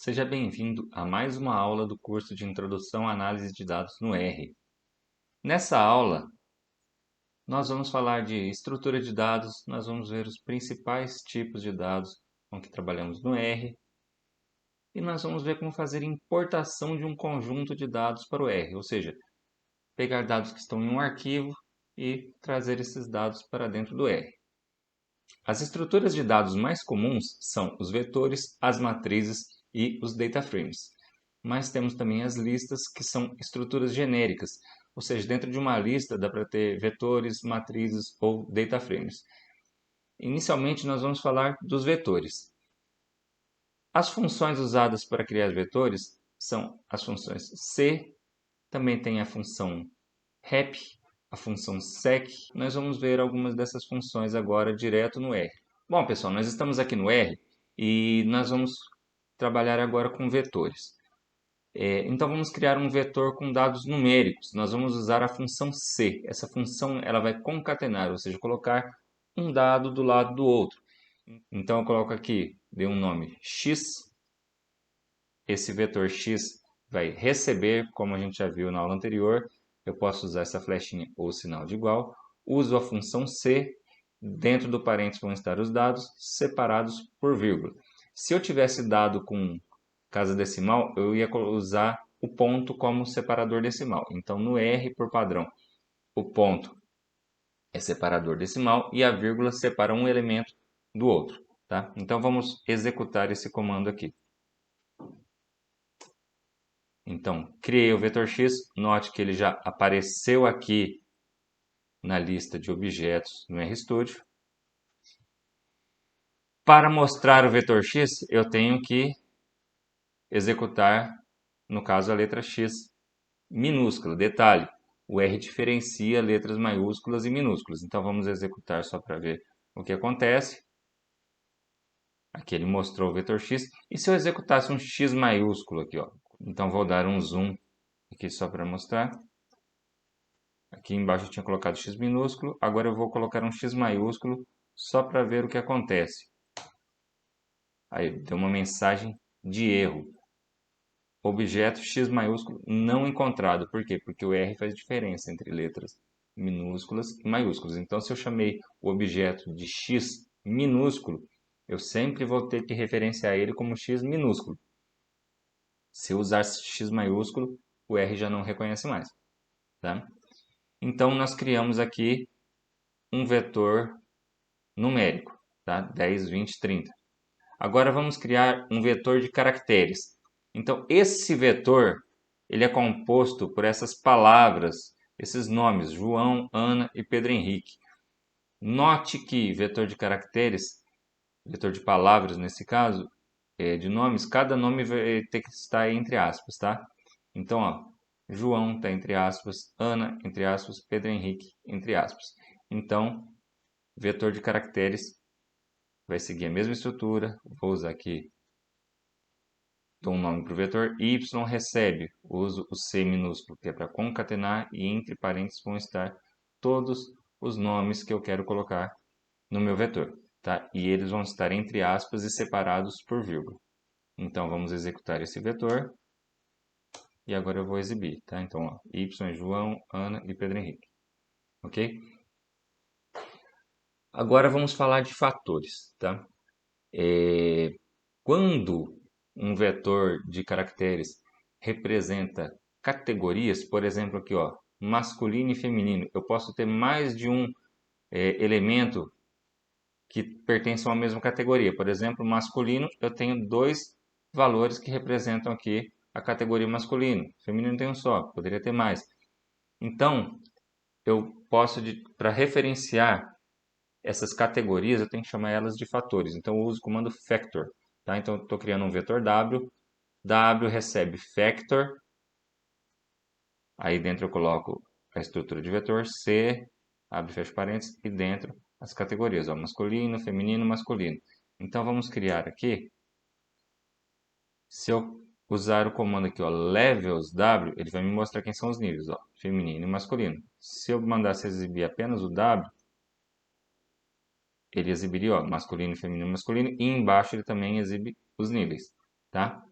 Seja bem-vindo a mais uma aula do curso de Introdução à Análise de Dados no R. Nessa aula, nós vamos falar de estrutura de dados, nós vamos ver os principais tipos de dados com que trabalhamos no R e nós vamos ver como fazer importação de um conjunto de dados para o R, ou seja, pegar dados que estão em um arquivo e trazer esses dados para dentro do R. As estruturas de dados mais comuns são os vetores, as matrizes e os data frames. Mas temos também as listas, que são estruturas genéricas, ou seja, dentro de uma lista dá para ter vetores, matrizes ou data frames. Inicialmente, nós vamos falar dos vetores. As funções usadas para criar vetores são as funções C, também tem a função rep, a função sec. Nós vamos ver algumas dessas funções agora direto no R. Bom, pessoal, nós estamos aqui no R e nós vamos trabalhar agora com vetores. Então vamos criar um vetor com dados numéricos. Nós vamos usar a função C. Essa função ela vai concatenar, ou seja, colocar um dado do lado do outro. Então eu coloco aqui, dei um nome x. Esse vetor x vai receber, como a gente já viu na aula anterior, eu posso usar essa flechinha ou sinal de igual. Uso a função C. Dentro do parênteses vão estar os dados separados por vírgula. Se eu tivesse dado com casa decimal, eu ia usar o ponto como separador decimal. Então, no R, por padrão, o ponto é separador decimal e a vírgula separa um elemento do outro. Tá? Então, vamos executar esse comando aqui. Então, criei o vetor x. Note que ele já apareceu aqui na lista de objetos no RStudio. Para mostrar o vetor x, eu tenho que executar, no caso, a letra x minúscula. Detalhe, o R diferencia letras maiúsculas e minúsculas. Então vamos executar só para ver o que acontece. Aqui ele mostrou o vetor x. E se eu executasse um x maiúsculo aqui, ó? Então vou dar um zoom aqui só para mostrar. Aqui embaixo eu tinha colocado x minúsculo. Agora eu vou colocar um x maiúsculo só para ver o que acontece. Aí deu uma mensagem de erro. Objeto X maiúsculo não encontrado. Por quê? Porque o R faz diferença entre letras minúsculas e maiúsculas. Então, se eu chamei o objeto de X minúsculo, eu sempre vou ter que referenciar ele como X minúsculo. Se eu usar X maiúsculo, o R já não reconhece mais. Tá? Então, nós criamos aqui um vetor numérico. Tá? 10, 20, 30. Agora vamos criar um vetor de caracteres. Então, esse vetor ele é composto por essas palavras, esses nomes, João, Ana e Pedro Henrique. Note que vetor de caracteres, vetor de palavras nesse caso, de nomes, cada nome vai ter que estar entre aspas, tá? Então, ó, João está entre aspas, Ana entre aspas, Pedro Henrique entre aspas. Então, vetor de caracteres vai seguir a mesma estrutura. Vou usar aqui, dou um nome para o vetor. Y recebe, uso o C minúsculo, que é para concatenar, e entre parênteses vão estar todos os nomes que eu quero colocar no meu vetor. Tá? E eles vão estar entre aspas e separados por vírgula. Então, vamos executar esse vetor. E agora eu vou exibir. Tá? Então, ó, Y é João, Ana e Pedro Henrique. Ok? Agora vamos falar de fatores. Tá? Quando um vetor de caracteres representa categorias, por exemplo, aqui, ó, masculino e feminino, eu posso ter mais de um elemento que pertencem à mesma categoria. Por exemplo, masculino, eu tenho dois valores que representam aqui a categoria masculino. Feminino tem um só, poderia ter mais. Então, eu posso, para referenciar essas categorias, eu tenho que chamar elas de fatores. Então, eu uso o comando factor. Tá? Então, estou criando um vetor W. W recebe factor. Aí dentro eu coloco a estrutura de vetor C, abre e fecha parênteses, e dentro as categorias, ó, masculino, feminino, masculino. Então vamos criar aqui, se eu usar o comando aqui, ó, levels W, ele vai me mostrar quem são os níveis, ó, feminino e masculino. Se eu mandasse exibir apenas o W, ele exibiria, ó, masculino, feminino, masculino, e embaixo ele também exibe os níveis, tá?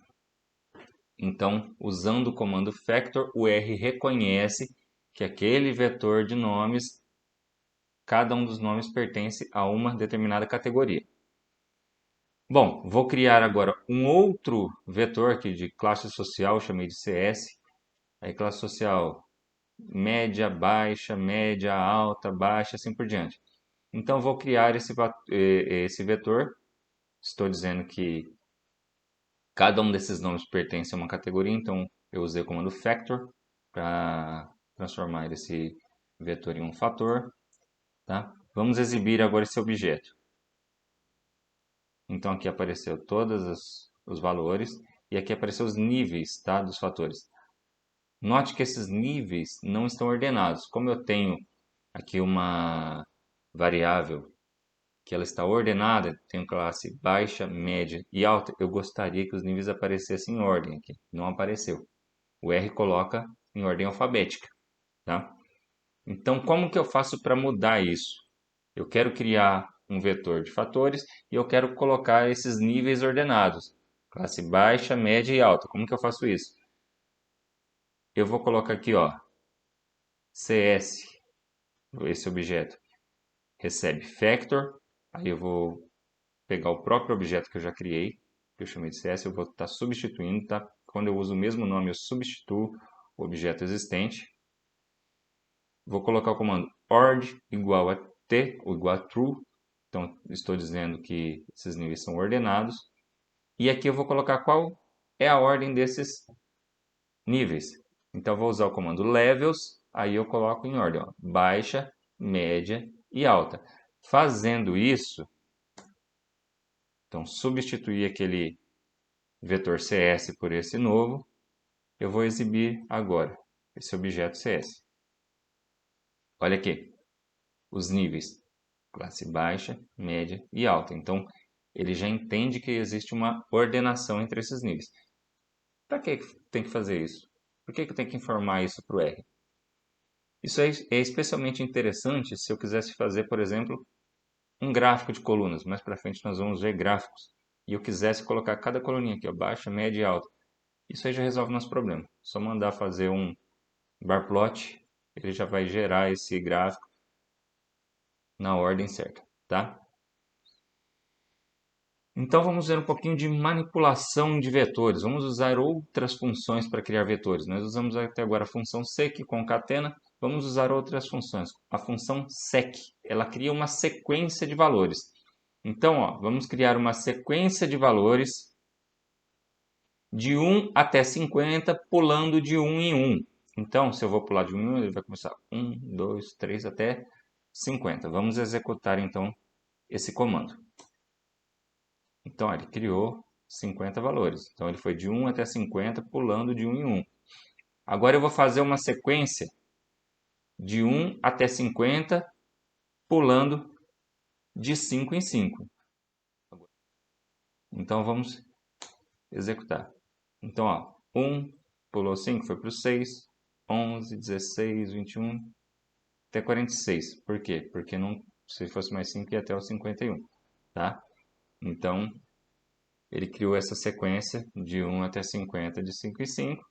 Então, usando o comando factor, o R reconhece que aquele vetor de nomes, cada um dos nomes pertence a uma determinada categoria. Bom, vou criar agora um outro vetor aqui de classe social, chamei de CS. Aí classe social média, média, alta, baixa, assim por diante. Então vou criar esse vetor. Estou dizendo que cada um desses nomes pertence a uma categoria, então eu usei o comando factor para transformar esse vetor em um fator. Tá? Vamos exibir agora esse objeto. Então aqui apareceu todos os valores e aqui apareceu os níveis, tá, dos fatores. Note que esses níveis não estão ordenados. Como eu tenho aqui uma variável que ela está ordenada, tenho classe baixa, média e alta, eu gostaria que os níveis aparecessem em ordem aqui. Não apareceu. O R coloca em ordem alfabética, tá? Então, como que eu faço para mudar isso? Eu quero criar um vetor de fatores e eu quero colocar esses níveis ordenados. Classe baixa, média e alta. Como que eu faço isso? Eu vou colocar aqui, ó, CS, esse objeto recebe factor, aí eu vou pegar o próprio objeto que eu já criei, que eu chamei de CS, eu vou estar substituindo, tá? Quando eu uso o mesmo nome, eu substituo o objeto existente. Vou colocar o comando ord igual a t, ou igual a true, então estou dizendo que esses níveis são ordenados. E aqui eu vou colocar qual é a ordem desses níveis. Então vou usar o comando levels, aí eu coloco em ordem, ó, baixa, média e alta. Fazendo isso, então substituir aquele vetor CS por esse novo, eu vou exibir agora esse objeto CS. Olha aqui, os níveis, classe baixa, média e alta. Então, ele já entende que existe uma ordenação entre esses níveis. Para que tem que fazer isso? Por que eu tenho que informar isso para o R? Isso é especialmente interessante se eu quisesse fazer, por exemplo, um gráfico de colunas. Mais para frente nós vamos ver gráficos. E eu quisesse colocar cada coluninha aqui, ó, baixa, média e alta. Isso aí já resolve o nosso problema. Só mandar fazer um bar plot, ele já vai gerar esse gráfico na ordem certa, tá? Então vamos ver um pouquinho de manipulação de vetores. Vamos usar outras funções para criar vetores. Nós usamos até agora a função sec, concatena. Vamos usar outras funções. A função sec, ela cria uma sequência de valores. Então, ó, vamos criar uma sequência de valores de 1 até 50, pulando de 1 em 1. Então, se eu vou pular de 1 em 1, ele vai começar 1, 2, 3 até 50. Vamos executar então esse comando. Então, ó, ele criou 50 valores. Então, ele foi de 1 até 50, pulando de 1 em 1. Agora eu vou fazer uma sequência de 1 até 50, pulando de 5 em 5. Então, vamos executar. Então, ó, 1 pulou 5, foi para o 6, 11, 16, 21, até 46. Por quê? Porque não, se fosse mais 5 ia até o 51, tá? Então, ele criou essa sequência de 1 até 50, de 5 em 5.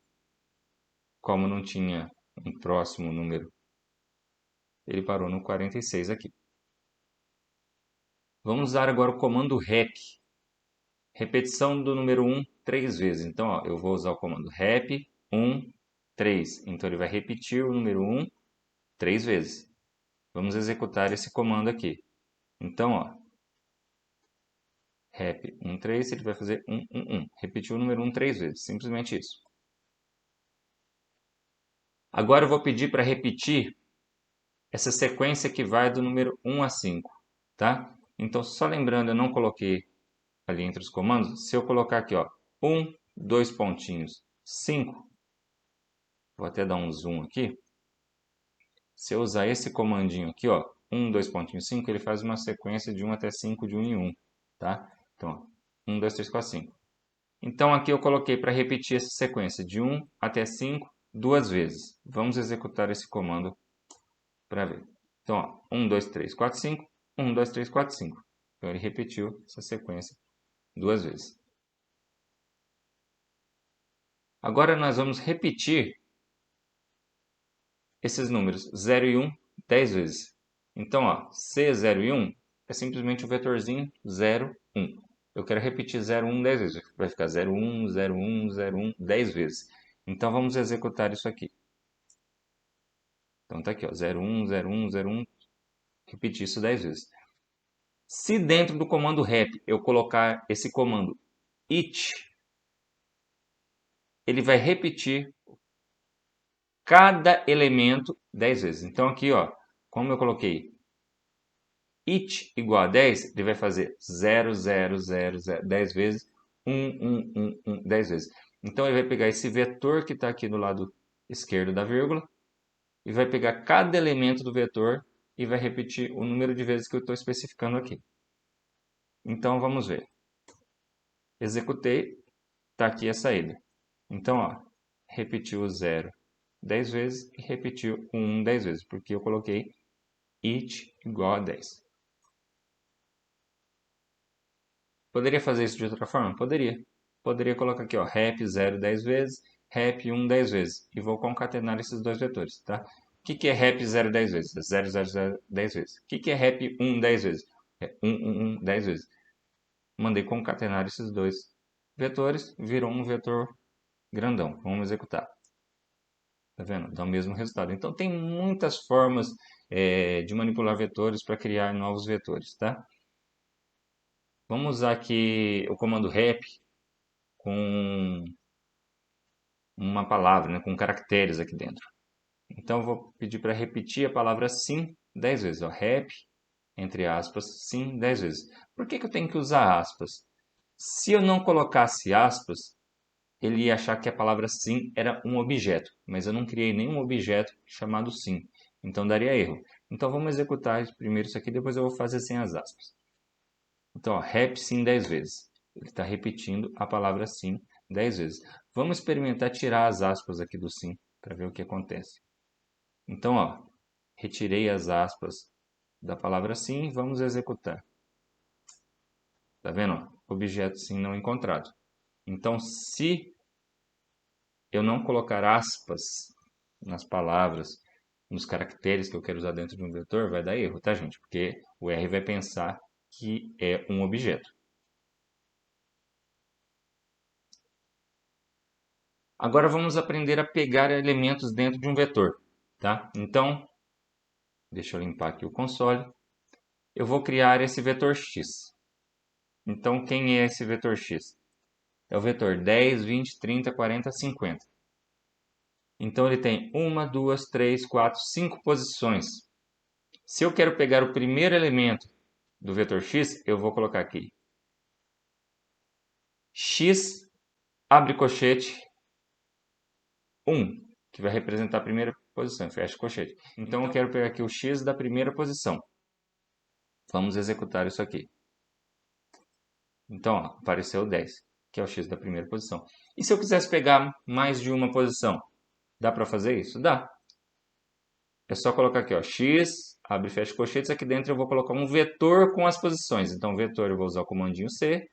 Como não tinha um próximo número, ele parou no 46 aqui. Vamos usar agora o comando rep. Repetição do número 1 3 vezes. Então, ó, eu vou usar o comando rep 1, 3. Então, ele vai repetir o número 1 3 vezes. Vamos executar esse comando aqui. Então, ó, rep 1, 3, ele vai fazer 1, 1, 1. Repetiu o número 1 3 vezes. Simplesmente isso. Agora eu vou pedir para repetir essa sequência que vai do número 1 a 5. Tá? Então, só lembrando, eu não coloquei ali entre os comandos. Se eu colocar aqui, ó, 1, 2 pontinhos, 5. Vou até dar um zoom aqui. Se eu usar esse comandinho aqui, ó, 1, 2 pontinhos, 5, ele faz uma sequência de 1 até 5 de 1 em 1. Tá? Então, ó, 1, 2, 3, 4, 5. Então, aqui eu coloquei para repetir essa sequência de 1 até 5 duas vezes. Vamos executar esse comando para ver. Então, ó, 1, 2, 3, 4, 5. 1, 2, 3, 4, 5. Então, ele repetiu essa sequência duas vezes. Agora nós vamos repetir esses números 0 e 1 10 vezes. Então, ó, C0 e 1 é simplesmente o vetorzinho 0, 1. Eu quero repetir 0, 1 10 vezes. Vai ficar 0, 1, 0, 1, 0, 1, 10 vezes. Então, vamos executar isso aqui. Então, tá aqui, ó, 0, 1, 0, 1, 0, 1. Repetir isso 10 vezes. Se dentro do comando rep eu colocar esse comando it, ele vai repetir cada elemento 10 vezes. Então, aqui, ó, como eu coloquei it igual a 10, ele vai fazer 0, 0, 0, 0, 10 vezes, 1, 1, 1, 1, 10 vezes. Então, ele vai pegar esse vetor que está aqui do lado esquerdo da vírgula e vai pegar cada elemento do vetor e vai repetir o número de vezes que eu estou especificando aqui. Então, vamos ver. Executei, está aqui a saída. Então, ó, repetiu o 0 10 vezes e repetiu o 1 10 vezes, porque eu coloquei it igual a 10. Poderia fazer isso de outra forma? Poderia. Poderia colocar aqui, ó, rep 0 10 vezes, rep 1 10 vezes. E vou concatenar esses dois vetores, tá? O que é rep 0 10 vezes? 0, 0, 0, 10 vezes. O que é rep 1 10 vezes? É 1, 1, 1, 10 vezes. Mandei concatenar esses dois vetores, virou um vetor grandão. Vamos executar. Tá vendo? Dá o mesmo resultado. Então, tem muitas formas de manipular vetores para criar novos vetores, tá? Vamos usar aqui o comando rep com uma palavra, né, com caracteres aqui dentro. Então, eu vou pedir para repetir a palavra sim 10 vezes. Ó, rep, entre aspas, sim 10 vezes. Por que eu tenho que usar aspas? Se eu não colocasse aspas, ele ia achar que a palavra sim era um objeto, mas eu não criei nenhum objeto chamado sim, então daria erro. Então vamos executar primeiro isso aqui, depois eu vou fazer sem as aspas. Então, ó, rep sim 10 vezes. Ele está repetindo a palavra sim 10 vezes. Vamos experimentar tirar as aspas aqui do sim, para ver o que acontece. Então, ó, retirei as aspas da palavra sim, vamos executar. Tá vendo? Ó? Objeto sim não encontrado. Então, se eu não colocar aspas nas palavras, nos caracteres que eu quero usar dentro de um vetor, vai dar erro, tá, gente? Porque o R vai pensar que é um objeto. Agora vamos aprender a pegar elementos dentro de um vetor, tá? Então, deixa eu limpar aqui o console. Eu vou criar esse vetor x. Então, quem é esse vetor x? É o vetor 10, 20, 30, 40, 50. Então, ele tem 1, 2, 3, 4, 5 posições. Se eu quero pegar o primeiro elemento do vetor x, eu vou colocar aqui x, abre colchete, 1, que vai representar a primeira posição, fecha colchete. Então, eu quero pegar aqui o x da primeira posição. Vamos executar isso aqui. Então, ó, apareceu 10, que é o x da primeira posição. E se eu quisesse pegar mais de uma posição? Dá para fazer isso? Dá. É só colocar aqui, ó, x, abre e fecha colchetes. Aqui dentro eu vou colocar um vetor com as posições. Então, vetor eu vou usar o comandinho C.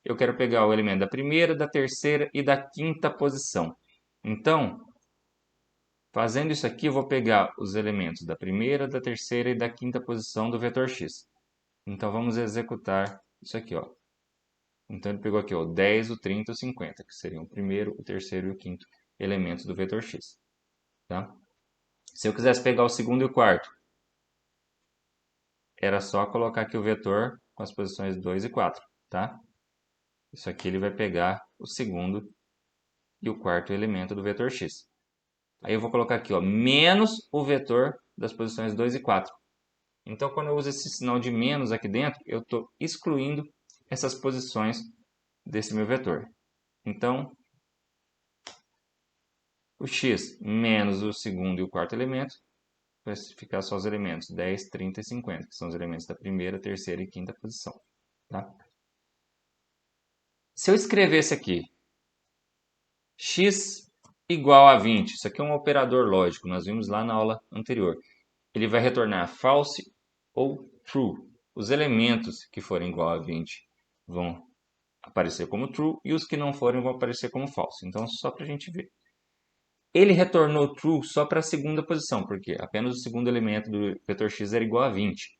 Eu quero pegar o elemento da primeira, da terceira e da quinta posição. Então, fazendo isso aqui, eu vou pegar os elementos da primeira, da terceira e da quinta posição do vetor x. Então, vamos executar isso aqui, ó. Então, ele pegou aqui ó, o 10, o 30 e o 50, que seriam o primeiro, o terceiro e o quinto elementos do vetor x. Tá? Se eu quisesse pegar o segundo e o quarto, era só colocar aqui o vetor com as posições 2 e 4. Tá? Isso aqui ele vai pegar o segundo e o quarto elemento do vetor x. Aí eu vou colocar aqui ó, menos o vetor das posições 2 e 4. Então, quando eu uso esse sinal de menos aqui dentro, eu estou excluindo essas posições desse meu vetor. Então, o x menos o segundo e o quarto elemento vai ficar só os elementos 10, 30 e 50, que são os elementos da primeira, terceira e quinta posição. Tá? Se eu escrevesse aqui x igual a 20, isso aqui é um operador lógico, nós vimos lá na aula anterior. Ele vai retornar false ou true. Os elementos que forem igual a 20 vão aparecer como true e os que não forem vão aparecer como false. Então, só para a gente ver. Ele retornou true só para a segunda posição, porque apenas o segundo elemento do vetor x era igual a 20.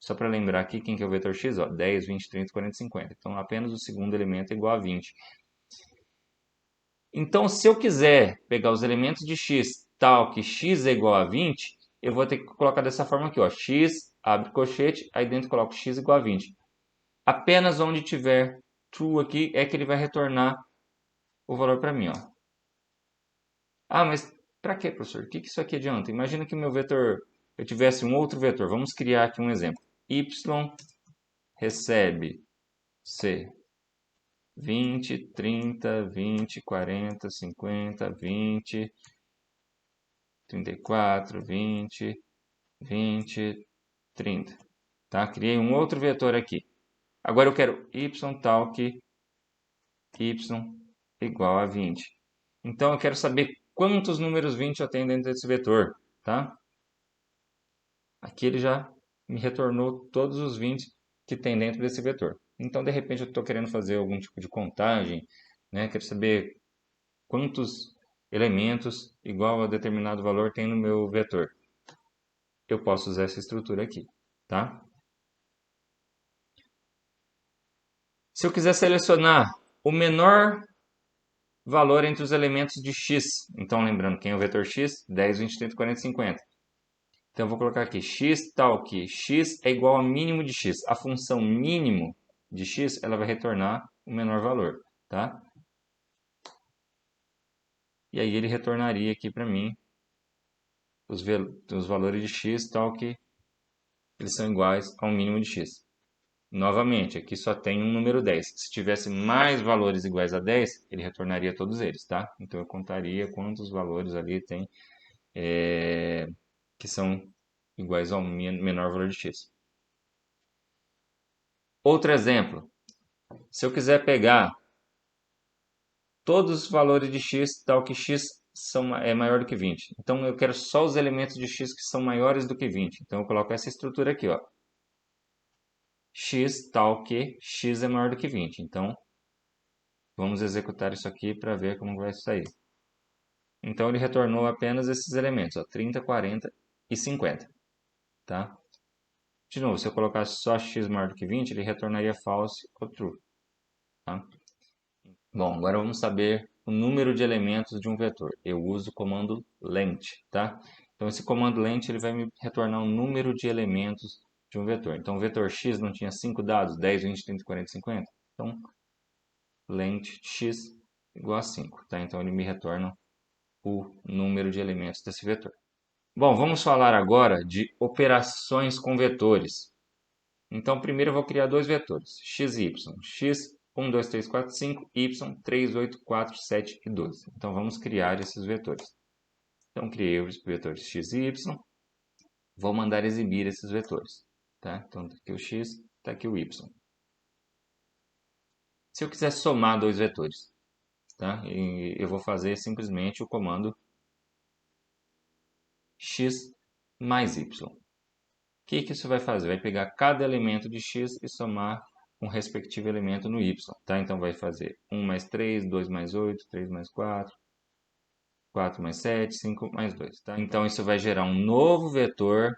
Só para lembrar aqui, quem que é o vetor x? Ó, 10, 20, 30, 40, 50. Então, apenas o segundo elemento é igual a 20. Então, se eu quiser pegar os elementos de x tal que x é igual a 20, eu vou ter que colocar dessa forma aqui, ó, x, abre colchete, aí dentro coloco x igual a 20. Apenas onde tiver true aqui é que ele vai retornar o valor para mim, ó. Ah, mas para quê, professor? O que isso aqui adianta? Imagina que o meu vetor, eu tivesse um outro vetor. Vamos criar aqui um exemplo. Y recebe C 20, 30, 20, 40, 50, 20, 34, 20, 20, 30. Tá? Criei um outro vetor aqui. Agora eu quero y tal que y igual a 20. Então eu quero saber quantos números 20 eu tenho dentro desse vetor. Tá? Aqui ele já me retornou todos os 20 que tem dentro desse vetor. Então, de repente, eu estou querendo fazer algum tipo de contagem, né? Quero saber quantos elementos igual a determinado valor tem no meu vetor. Eu posso usar essa estrutura aqui, tá? Se eu quiser selecionar o menor valor entre os elementos de x, então lembrando, quem é o vetor x? 10, 20, 30, 40, 50. Então, eu vou colocar aqui x tal que x é igual ao mínimo de x. A função mínimo de x, ela vai retornar o menor valor, tá? E aí ele retornaria aqui para mim os valores de x tal que eles são iguais ao mínimo de x. Novamente, aqui só tem um número 10. Se tivesse mais valores iguais a 10, ele retornaria todos eles, tá? Então eu contaria quantos valores ali tem que são iguais ao menor valor de x. Outro exemplo, se eu quiser pegar todos os valores de x tal que x é maior do que 20. Então eu quero só os elementos de x que são maiores do que 20. Então eu coloco essa estrutura aqui, ó. X tal que x é maior do que 20. Então vamos executar isso aqui para ver como vai sair. Então ele retornou apenas esses elementos, ó, 30, 40 e 50. Tá? De novo, se eu colocasse só x maior do que 20, ele retornaria false ou true. Tá? Bom, agora vamos saber o número de elementos de um vetor. Eu uso o comando length, tá? Então esse comando length ele vai me retornar o número de elementos de um vetor. Então o vetor x não tinha 5 dados, 10, 20, 30, 40, 50. Então length x igual a 5, tá? Então ele me retorna o número de elementos desse vetor. Bom, vamos falar agora de operações com vetores. Então primeiro eu vou criar dois vetores, x e y. X 1, 2, 3, 4, 5, y, 3, 8, 4, 7 e 12. Então, vamos criar esses vetores. Então, criei os vetores x e y. Vou mandar exibir esses vetores. Tá? Então, está aqui o x, está aqui o y. Se eu quiser somar dois vetores, tá? Eu vou fazer simplesmente o comando x mais y. O que isso vai fazer? Vai pegar cada elemento de x e somar um respectivo elemento no y, tá? Então vai fazer 1 mais 3, 2 mais 8, 3 mais 4, 4 mais 7, 5 mais 2, tá? Então isso vai gerar um novo vetor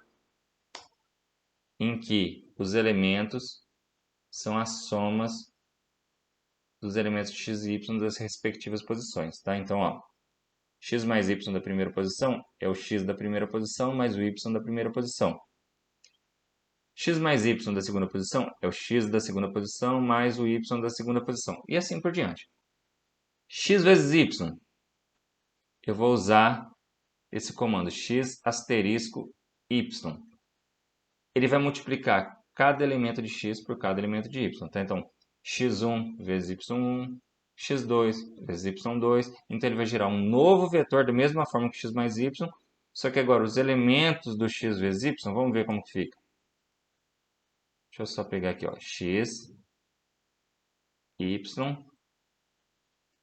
em que os elementos são as somas dos elementos de x e y das respectivas posições, tá? Então, ó, x mais y da primeira posição é o x da primeira posição mais o y da primeira posição. X mais y da segunda posição é o x da segunda posição mais o y da segunda posição. E assim por diante. X vezes y. Eu vou usar esse comando x asterisco y. Ele vai multiplicar cada elemento de x por cada elemento de y. Tá? Então, x1 vezes y1, x2 vezes y2. Então, ele vai gerar um novo vetor da mesma forma que x mais y. Só que agora, os elementos do x vezes y, vamos ver como que fica. Deixa eu só pegar aqui, ó, x, y,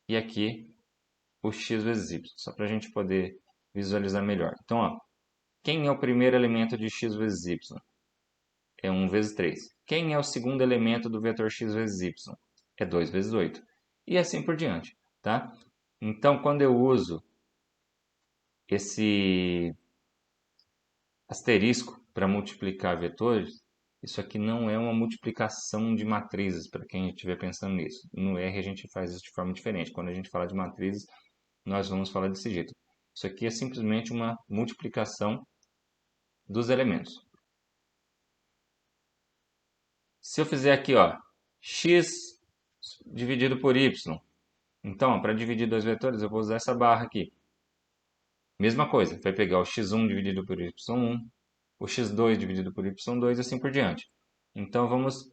e aqui o x vezes y, só para a gente poder visualizar melhor. Então, ó, quem é o primeiro elemento de x vezes y? É 1 vezes 3. Quem é o segundo elemento do vetor x vezes y? é 2 vezes 8. E assim por diante, tá? Então, quando eu uso esse asterisco para multiplicar vetores, isso aqui não é uma multiplicação de matrizes, para quem estiver pensando nisso. No R a gente faz isso de forma diferente. Quando a gente fala de matrizes, nós vamos falar desse jeito. Isso aqui é simplesmente uma multiplicação dos elementos. Se eu fizer aqui, ó, x dividido por y, então, para dividir dois vetores, eu vou usar essa barra aqui. Mesma coisa, vai pegar o x1 dividido por y1, o x2 dividido por y2 e assim por diante. Então, vamos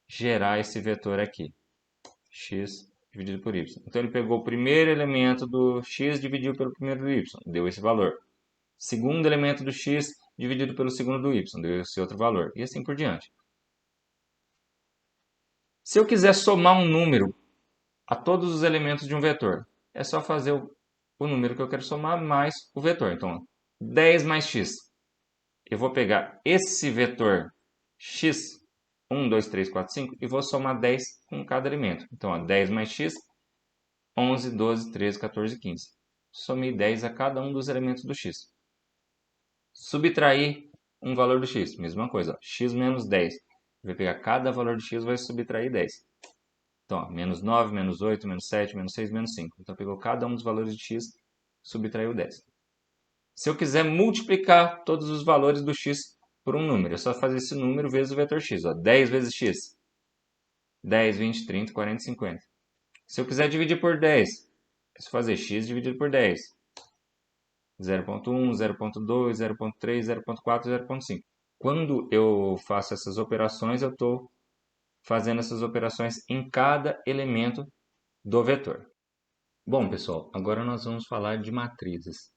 gerar esse vetor aqui, x dividido por y. Então, ele pegou o primeiro elemento do x dividiu pelo primeiro do y, deu esse valor. Segundo elemento do x dividido pelo segundo do y, deu esse outro valor. E assim por diante. Se eu quiser somar um número a todos os elementos de um vetor, é só fazer o número que eu quero somar mais o vetor. Então, 10 mais x. Eu vou pegar esse vetor x, 1, 2, 3, 4, 5, e vou somar 10 com cada elemento. Então, ó, 10 mais x, 11, 12, 13, 14, 15. Somei 10 a cada um dos elementos do x. Subtrair um valor do x, mesma coisa, ó, x menos 10. Vai pegar cada valor de x e vai subtrair 10. Então, ó, menos 9, menos 8, menos 7, menos 6, menos 5. Então, pegou cada um dos valores de x, subtraiu 10. Se eu quiser multiplicar todos os valores do x por um número, é só fazer esse número vezes o vetor x. Ó, 10 vezes x. 10, 20, 30, 40, 50. Se eu quiser dividir por 10, é só fazer x dividido por 10. 0.1, 0.2, 0.3, 0.4, 0.5. Quando eu faço essas operações, eu estou fazendo essas operações em cada elemento do vetor. Bom, pessoal, agora nós vamos falar de matrizes.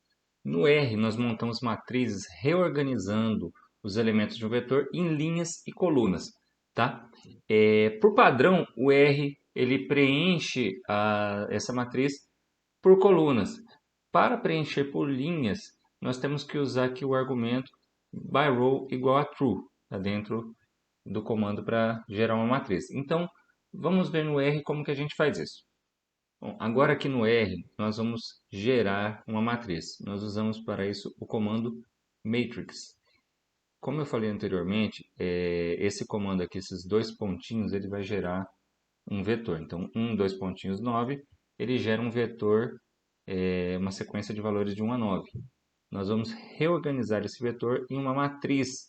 No R, nós montamos matrizes reorganizando os elementos de um vetor em linhas e colunas, tá? Por padrão, o R ele preenche essa matriz por colunas. Para preencher por linhas, nós temos que usar aqui o argumento byRow igual a true, tá dentro do comando para gerar uma matriz. Então, vamos ver no R como que a gente faz isso. Bom, agora aqui no R, nós vamos gerar uma matriz. Nós usamos para isso o comando matrix. Como eu falei anteriormente, esse comando aqui, esses dois pontinhos, ele vai gerar um vetor. Então, 1, 2 pontinhos, 9, ele gera um vetor, uma sequência de valores de 1 a 9. Nós vamos reorganizar esse vetor em uma matriz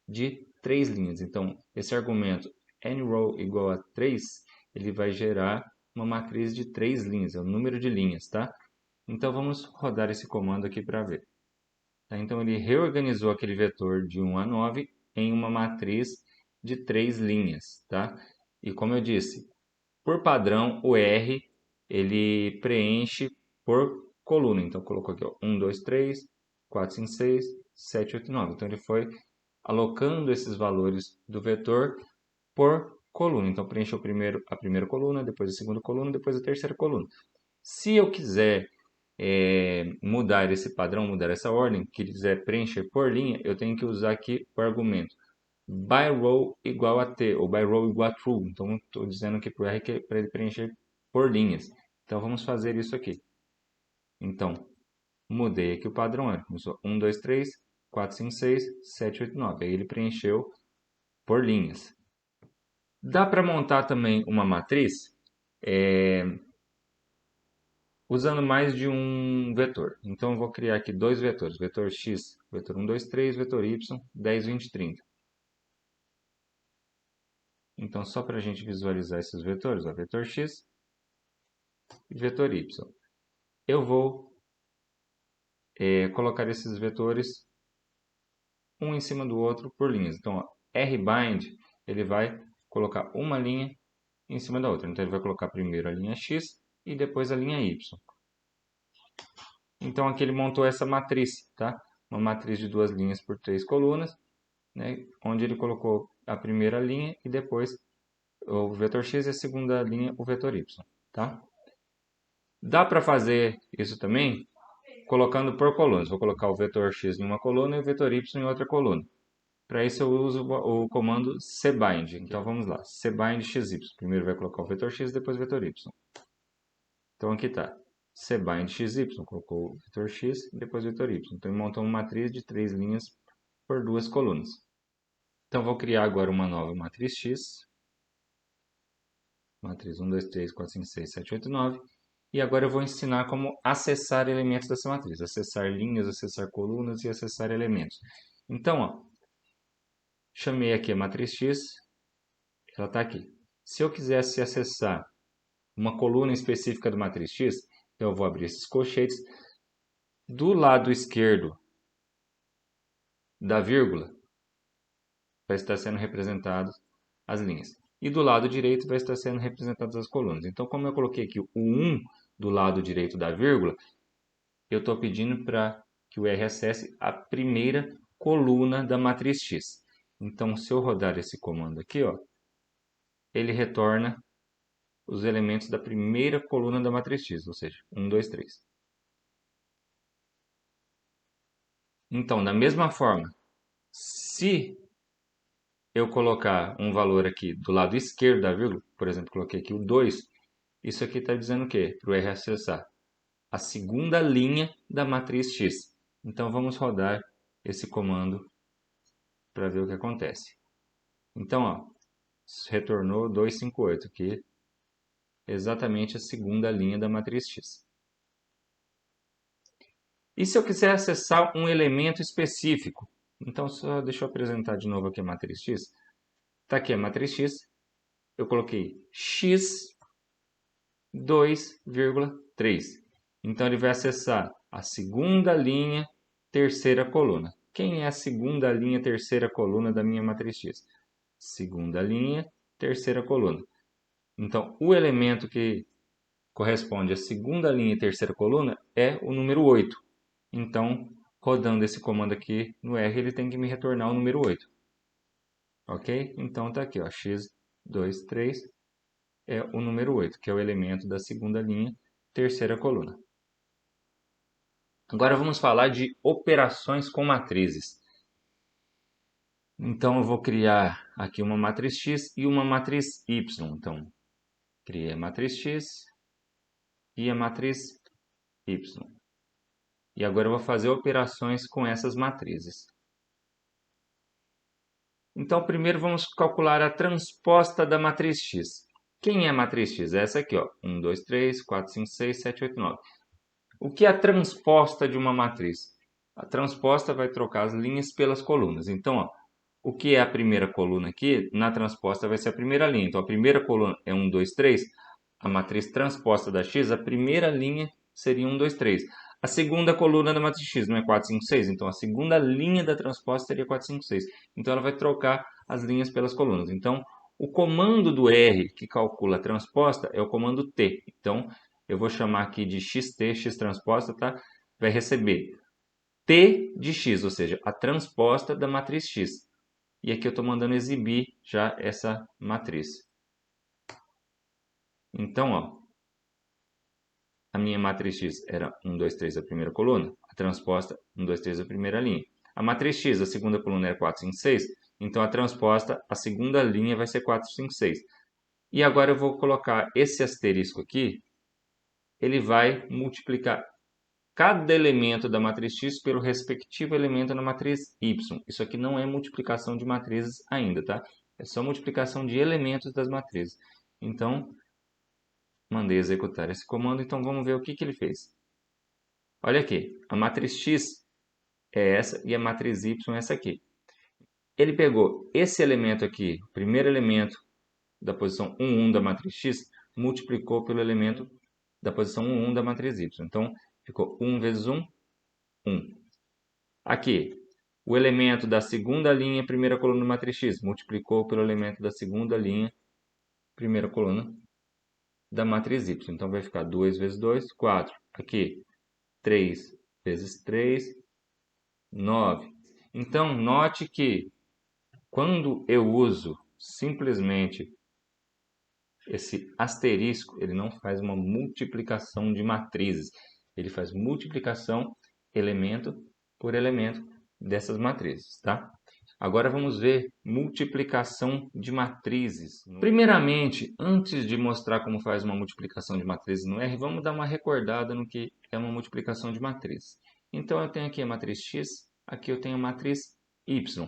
de 3 linhas. Então, esse argumento nRow igual a 3, ele vai gerar uma matriz de 3 linhas, é o número de linhas, tá? Então, vamos rodar esse comando aqui para ver. Tá? Então, ele reorganizou aquele vetor de 1 a 9 em uma matriz de 3 linhas, tá? E como eu disse, por padrão, o R ele preenche por coluna. Então, colocou aqui ó, 1, 2, 3, 4, 5, 6, 7, 8, 9. Então, ele foi alocando esses valores do vetor por coluna. Então, preencheu primeiro a primeira coluna, depois a segunda coluna, depois a terceira coluna. Se eu quiser mudar esse padrão, mudar essa ordem, quiser preencher por linha, eu tenho que usar aqui o argumento byRow igual a t, ou byRow igual a true. Então, estou dizendo aqui para o R que é para ele preencher por linhas. Então, vamos fazer isso aqui. Então, mudei aqui o padrão. Começou 1, 2, 3, 4, 5, 6, 7, 8, 9. Aí ele preencheu por linhas. Dá para montar também uma matriz usando mais de um vetor. Então, eu vou criar aqui dois vetores. Vetor x, vetor 1, 2, 3, vetor y, 10, 20, 30. Então, só para a gente visualizar esses vetores, ó, vetor x e vetor y. Eu vou colocar esses vetores um em cima do outro por linhas. Então, ó, rbind ele vai colocar uma linha em cima da outra. Então, ele vai colocar primeiro a linha x e depois a linha y. Então, aqui ele montou essa matriz, tá? Uma matriz de duas linhas por três colunas, né? Onde ele colocou a primeira linha e depois o vetor x e a segunda linha o vetor y, tá? Dá para fazer isso também colocando por colunas. Vou colocar o vetor x em uma coluna e o vetor y em outra coluna. Para isso eu uso o comando cbind. Então vamos lá, cbind xy. Primeiro vai colocar o vetor x, depois o vetor y. Então aqui está, cbind xy, colocou o vetor x, depois o vetor y. Então ele montou uma matriz de 3 linhas por 2 colunas. Então vou criar agora uma nova matriz x. Matriz 1, 2, 3, 4, 5, 6, 7, 8, 9. E agora eu vou ensinar como acessar elementos dessa matriz. Acessar linhas, acessar colunas e acessar elementos. Então, ó, chamei aqui a matriz x, ela está aqui. Se eu quisesse acessar uma coluna específica da matriz x, então eu vou abrir esses colchetes. Do lado esquerdo da vírgula vai estar sendo representadas as linhas. E do lado direito vai estar sendo representadas as colunas. Então, como eu coloquei aqui o 1 do lado direito da vírgula, eu estou pedindo para que o R acesse a primeira coluna da matriz X. Então, se eu rodar esse comando aqui, ó, ele retorna os elementos da primeira coluna da matriz X, ou seja, 1, 2, 3. Então, da mesma forma, se eu colocar um valor aqui do lado esquerdo da vírgula, por exemplo, coloquei aqui o 2, isso aqui está dizendo o quê? Para o R acessar a segunda linha da matriz X. Então, vamos rodar esse comando para ver o que acontece. Então, ó, retornou 258, que é exatamente a segunda linha da matriz X. E se eu quiser acessar um elemento específico? Então, só deixa eu apresentar de novo aqui a matriz X. Está aqui a matriz X, eu coloquei x 2,3. Então, ele vai acessar a segunda linha, terceira coluna. Quem é a segunda linha, terceira coluna da minha matriz X? Segunda linha, terceira coluna. Então, o elemento que corresponde à segunda linha e terceira coluna é o número 8. Então, rodando esse comando aqui no R, ele tem que me retornar o número 8. Ok? Então, está aqui, ó, x23 é o número 8, que é o elemento da segunda linha, terceira coluna. Agora vamos falar de operações com matrizes. Então, eu vou criar aqui uma matriz X e uma matriz Y. Então, criei a matriz X e a matriz Y. E agora eu vou fazer operações com essas matrizes. Então, primeiro vamos calcular a transposta da matriz X. Quem é a matriz X? É essa aqui, ó. 1, 2, 3, 4, 5, 6, 7, 8, 9. O que é a transposta de uma matriz? A transposta vai trocar as linhas pelas colunas. Então, ó, o que é a primeira coluna aqui? Na transposta vai ser a primeira linha. Então, a primeira coluna é 1, 2, 3. A matriz transposta da X, a primeira linha seria 1, 2, 3. A segunda coluna da matriz X não é 4, 5, 6. Então, a segunda linha da transposta seria 4, 5, 6. Então, ela vai trocar as linhas pelas colunas. Então, o comando do R que calcula a transposta é o comando T. Então, eu vou chamar aqui de xt, x transposta, tá? Vai receber T de x, ou seja, a transposta da matriz X. E aqui eu estou mandando exibir já essa matriz. Então, ó, a minha matriz X era 1, 2, 3 a primeira coluna, a transposta 1, 2, 3 a primeira linha. A matriz X, a segunda coluna era 4, 5, 6, então a transposta, a segunda linha vai ser 4, 5, 6. E agora eu vou colocar esse asterisco aqui, ele vai multiplicar cada elemento da matriz X pelo respectivo elemento na matriz Y. Isso aqui não é multiplicação de matrizes ainda, tá? É só multiplicação de elementos das matrizes. Então, mandei executar esse comando, então vamos ver o que ele fez. Olha aqui, a matriz X é essa e a matriz Y é essa aqui. Ele pegou esse elemento aqui, o primeiro elemento da posição 1, 1 da matriz X, multiplicou pelo elemento da posição 1, 1 da matriz Y. Então, ficou 1 vezes 1, 1. Aqui, o elemento da segunda linha, primeira coluna da matriz X, multiplicou pelo elemento da segunda linha, primeira coluna da matriz Y. Então, vai ficar 2 vezes 2, 4. Aqui, 3 vezes 3, 9. Então, note que quando eu uso simplesmente esse asterisco, ele não faz uma multiplicação de matrizes. Ele faz multiplicação elemento por elemento dessas matrizes, tá? Agora vamos ver multiplicação de matrizes. Primeiramente, antes de mostrar como faz uma multiplicação de matrizes no R, vamos dar uma recordada no que é uma multiplicação de matrizes. Então, eu tenho aqui a matriz X, aqui eu tenho a matriz Y.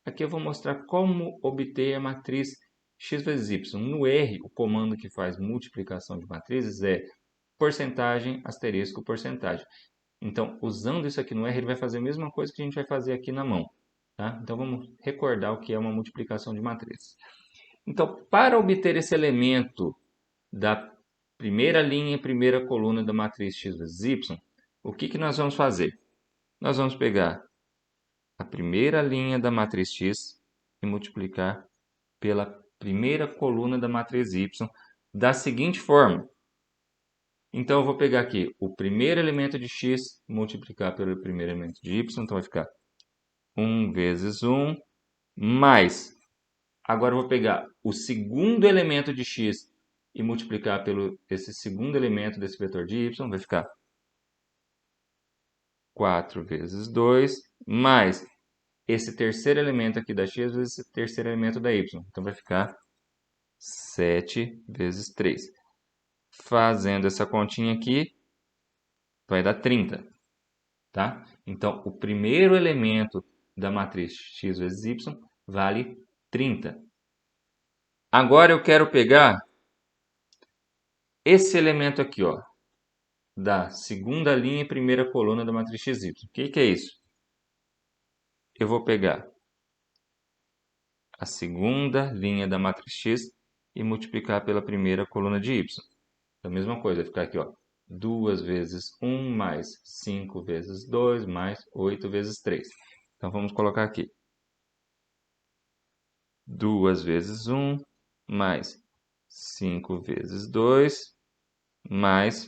Aqui eu vou mostrar como obter a matriz X vezes Y. No R, o comando que faz multiplicação de matrizes é porcentagem, asterisco, porcentagem. Então, usando isso aqui no R, ele vai fazer a mesma coisa que a gente vai fazer aqui na mão. Tá? Então, vamos recordar o que é uma multiplicação de matrizes. Então, para obter esse elemento da primeira linha e primeira coluna da matriz X vezes Y, o que nós vamos fazer? Nós vamos pegar a primeira linha da matriz X e multiplicar pela primeira coluna da matriz Y da seguinte forma. Então, eu vou pegar aqui o primeiro elemento de x multiplicar pelo primeiro elemento de y. Então, vai ficar 1 vezes 1 mais. Agora, eu vou pegar o segundo elemento de x e multiplicar pelo esse segundo elemento desse vetor de y. Vai ficar 4 vezes 2 mais esse terceiro elemento aqui da x vezes esse terceiro elemento da y. Então, vai ficar 7 vezes 3. Fazendo essa continha aqui, vai dar 30. Tá? Então, o primeiro elemento da matriz x vezes y vale 30. Agora eu quero pegar esse elemento aqui, ó, da segunda linha e primeira coluna da matriz xy. O que é isso? Eu vou pegar a segunda linha da matriz x e multiplicar pela primeira coluna de y. Então, a mesma coisa, vai ficar aqui, ó, 2 vezes 1 mais 5 vezes 2 mais 8 vezes 3. Então, vamos colocar aqui. 2 vezes 1 mais 5 vezes 2 mais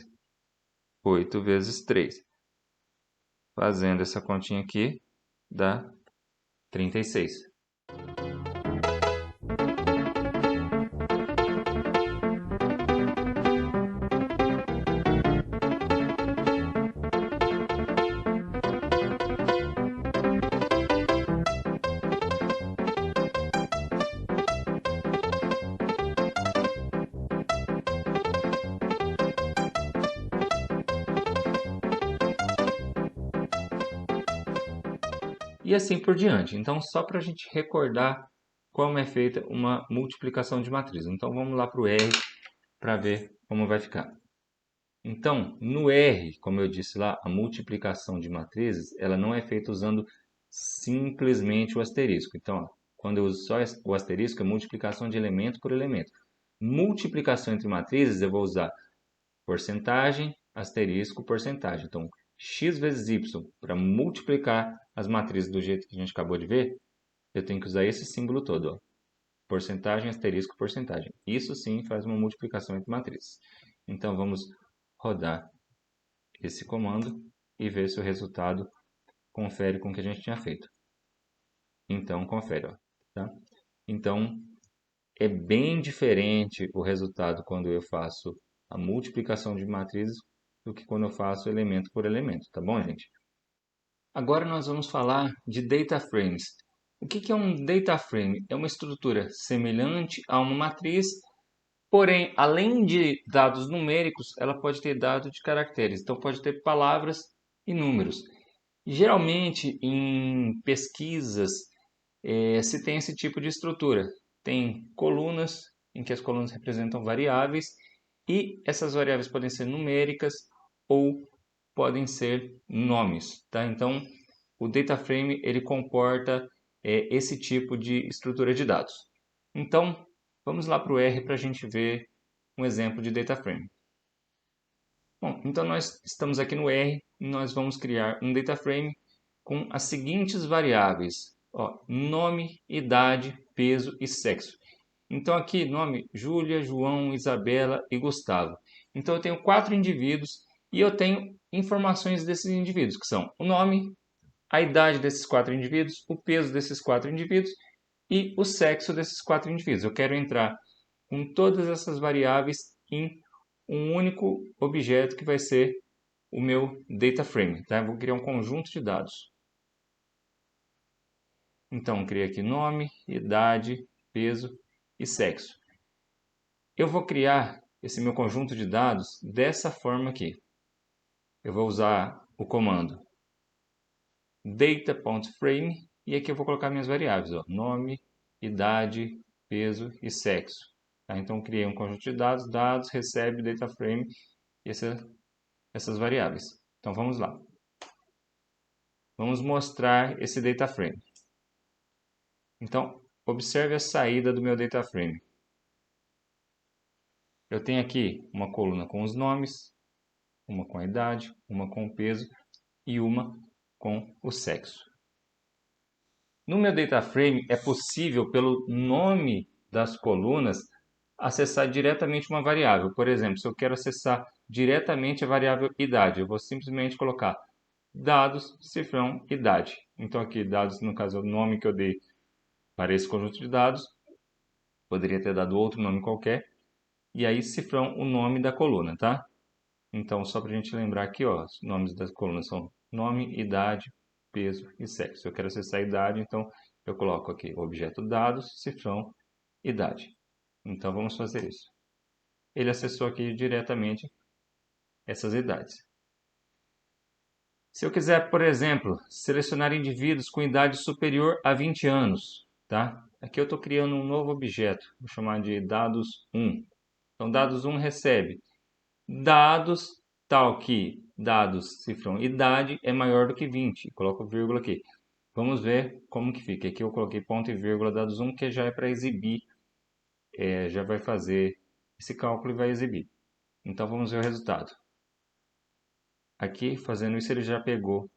8 vezes 3. Fazendo essa continha aqui, dá 36. E assim por diante. Então, só para a gente recordar como é feita uma multiplicação de matriz. Então, vamos lá para o R para ver como vai ficar. Então, no R, como eu disse lá, a multiplicação de matrizes, ela não é feita usando simplesmente o asterisco. Então, ó, quando eu uso só o asterisco, é multiplicação de elemento por elemento. Multiplicação entre matrizes, eu vou usar porcentagem, asterisco, porcentagem. Então, x vezes y, para multiplicar as matrizes do jeito que a gente acabou de ver, eu tenho que usar esse símbolo todo, ó. Porcentagem, asterisco, porcentagem. Isso sim faz uma multiplicação entre matrizes. Então, vamos rodar esse comando e ver se o resultado confere com o que a gente tinha feito. Então, confere, ó, tá? Então, é bem diferente o resultado quando eu faço a multiplicação de matrizes do que quando eu faço elemento por elemento, tá bom, gente? Agora nós vamos falar de data frames. O que é um data frame? É uma estrutura semelhante a uma matriz, porém, além de dados numéricos, ela pode ter dados de caracteres. Então, pode ter palavras e números. Geralmente, em pesquisas, se tem esse tipo de estrutura. Tem colunas, em que as colunas representam variáveis, e essas variáveis podem ser numéricas ou podem ser nomes. Tá? Então, o data frame ele comporta esse tipo de estrutura de dados. Então, vamos lá para o R para a gente ver um exemplo de data frame. Bom, então nós estamos aqui no R e nós vamos criar um data frame com as seguintes variáveis: ó, nome, idade, peso e sexo. Então aqui nome Júlia, João, Isabela e Gustavo. Então eu tenho 4 indivíduos e eu tenho informações desses indivíduos, que são o nome, a idade desses 4 indivíduos, o peso desses 4 indivíduos e o sexo desses 4 indivíduos. Eu quero entrar com todas essas variáveis em um único objeto que vai ser o meu data frame. Tá? Eu vou criar um conjunto de dados. Então, criei aqui nome, idade, peso e sexo. Eu vou criar esse meu conjunto de dados dessa forma aqui. Eu vou usar o comando data.frame e aqui eu vou colocar minhas variáveis, ó, nome, idade, peso e sexo. Tá? Então, criei um conjunto de dados, dados, recebe, DataFrame e essas variáveis. Então, vamos lá. Vamos mostrar esse DataFrame. Então, observe a saída do meu DataFrame. Eu tenho aqui uma coluna com os nomes, uma com a idade, uma com o peso e uma com o sexo. No meu DataFrame é possível, pelo nome das colunas, acessar diretamente uma variável. Por exemplo, se eu quero acessar diretamente a variável idade, eu vou simplesmente colocar dados, cifrão, idade. Então aqui, dados, no caso, é o nome que eu dei para esse conjunto de dados. Poderia ter dado outro nome qualquer. E aí, cifrão, o nome da coluna, tá? Então, só para a gente lembrar aqui, ó, os nomes das colunas são nome, idade, peso e sexo. Eu quero acessar a idade, então eu coloco aqui objeto dados, cifrão, idade. Então, vamos fazer isso. Ele acessou aqui diretamente essas idades. Se eu quiser, por exemplo, selecionar indivíduos com idade superior a 20 anos, tá? Aqui eu estou criando um novo objeto, vou chamar de dados 1. Então, dados 1 recebe dados tal que dados cifrão idade é maior do que 20. Coloco vírgula aqui. Vamos ver como que fica. Aqui eu coloquei ponto e vírgula dados 1, que já é para exibir, já vai fazer esse cálculo e vai exibir. Então vamos ver o resultado. Aqui, fazendo isso, ele já pegou